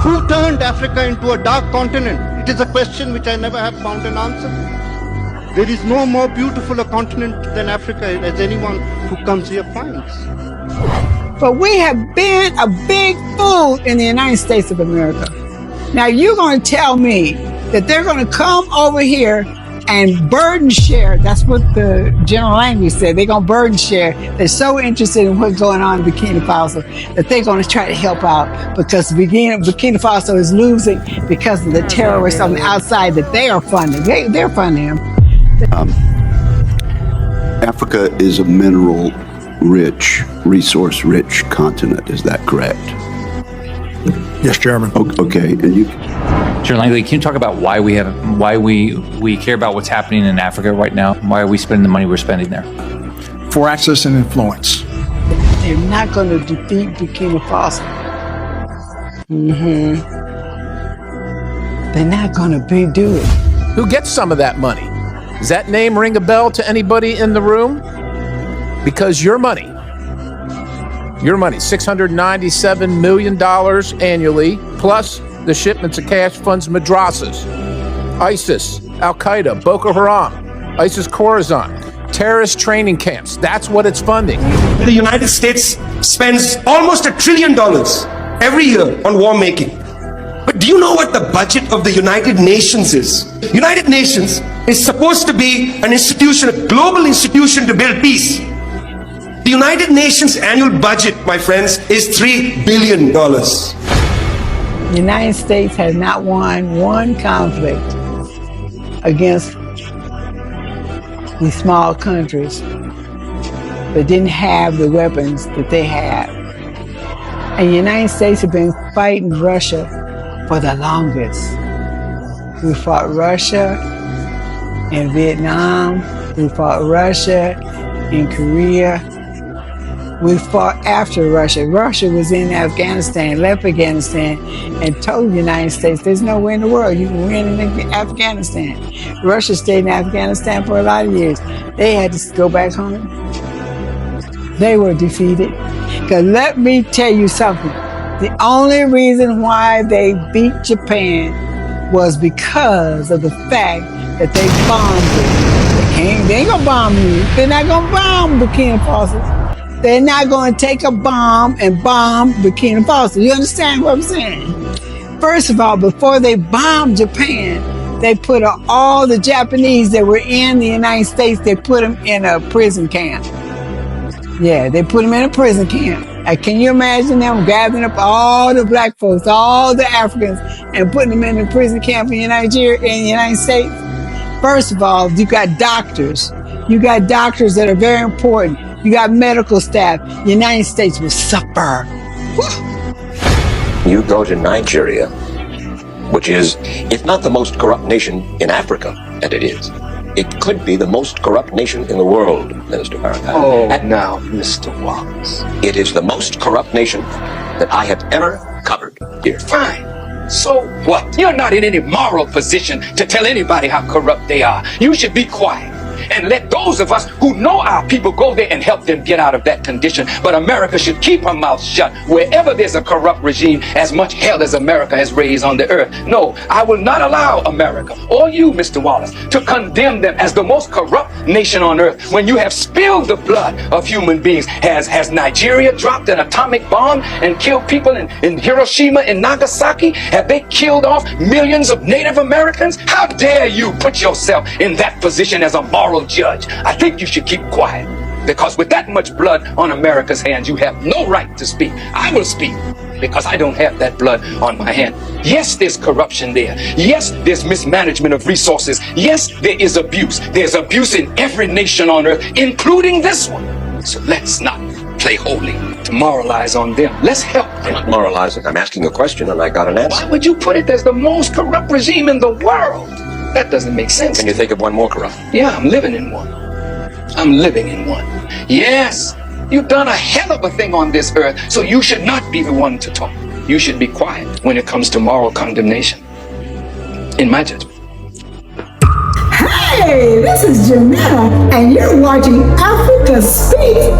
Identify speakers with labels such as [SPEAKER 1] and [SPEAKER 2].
[SPEAKER 1] Who turned Africa into a dark continent? It is a question which I never have found an answer. There is no more beautiful a continent than Africa, as anyone who comes here finds.
[SPEAKER 2] But we have been a big fool in the United States of America. Now you're going to tell me that they're going to come over here and burden share. That's what the general language said. They're going to burden share. They're so interested in what's going on in Burkina Faso that they're going to try to help out because Burkina Faso is losing because of the terrorists on the outside that they are funding. They're funding them.
[SPEAKER 3] Africa is a mineral-rich, resource-rich continent. Is that correct?
[SPEAKER 4] Yes, Chairman.
[SPEAKER 3] Okay, and you...
[SPEAKER 5] Chair Langley, can you talk about why we care about what's happening in Africa right now? Why are we spending the money we're spending there?
[SPEAKER 4] For access and influence.
[SPEAKER 2] They're not going to defeat Burkina Faso. They're not going to do it.
[SPEAKER 6] Who gets some of that money? Does that name ring a bell to anybody in the room? Because your money, $697 million annually, plus the shipments of cash funds madrasas, ISIS, Al-Qaeda, Boko Haram, ISIS Khorasan, terrorist training camps. That's what it's funding.
[SPEAKER 7] The United States spends almost $1 trillion every year on war making. But do you know what the budget of the United Nations is? United Nations is supposed to be an institution, a global institution to build peace. The United Nations annual budget, my friends, is $3 billion.
[SPEAKER 2] The United States has not won one conflict against these small countries that didn't have the weapons that they have. And the United States have been fighting Russia for the longest. We fought Russia in Vietnam. We fought Russia in Korea. We fought after Russia. Russia was in Afghanistan, left Afghanistan, and told the United States there's no way in the world you can win in Afghanistan. Russia stayed in Afghanistan for a lot of years. They had to go back home. They were defeated. Because let me tell you something. The only reason why they beat Japan was because of the fact that they bombed it. They ain't gonna bomb you. They're not gonna bomb Burkina Faso. They're not gonna take a bomb and bomb Burkina Faso. You understand what I'm saying? First of all, before they bombed Japan, they put all the Japanese that were in the United States, they put them in a prison camp. Yeah, they put them in a prison camp. Can you imagine them gathering up all the black folks, all the Africans, and putting them in the prison camp in Nigeria, in the United States? First of all, you got doctors. You got doctors that are very important. You got medical staff. The United States will suffer. Woo!
[SPEAKER 8] You go to Nigeria, which is, if not the most corrupt nation in Africa, and it is, it could be the most corrupt nation in the world, Minister Farrakhan.
[SPEAKER 9] Oh, now, Mr. Wallace.
[SPEAKER 8] It is the most corrupt nation that I have ever covered here.
[SPEAKER 9] Fine. So what? You're not in any moral position to tell anybody how corrupt they are. You should be quiet and let those of us who know our people go there and help them get out of that condition. But America should keep her mouth shut wherever there's a corrupt regime, as much hell as America has raised on the earth. No, I will not allow America, or you, Mr. Wallace, to condemn them as the most corrupt nation on earth when you have spilled the blood of human beings. Has Nigeria dropped an atomic bomb and killed people in Hiroshima and Nagasaki? Have they killed off millions of Native Americans? How dare you put yourself in that position as a moral judge? I think you should keep quiet, because with that much blood on America's hands, you have no right to speak. I will speak because I don't have that blood on my hand. Yes, there's corruption there. Yes, there's mismanagement of resources. Yes, there is abuse. There's abuse in every nation on earth, including this one. So let's not play holy to moralize on them. Let's help them.
[SPEAKER 8] I'm not moralizing. I'm asking a question and I got an answer.
[SPEAKER 9] Why would you put it as the most corrupt regime in the world? That doesn't make sense.
[SPEAKER 8] Can you think of one more corrupt?
[SPEAKER 9] Yeah, I'm living in one. I'm living in one. Yes, you've done a hell of a thing on this earth, so you should not be the one to talk. You should be quiet when it comes to moral condemnation, in my judgment.
[SPEAKER 2] Hey, this is Jamila, and you're watching Africa Speak.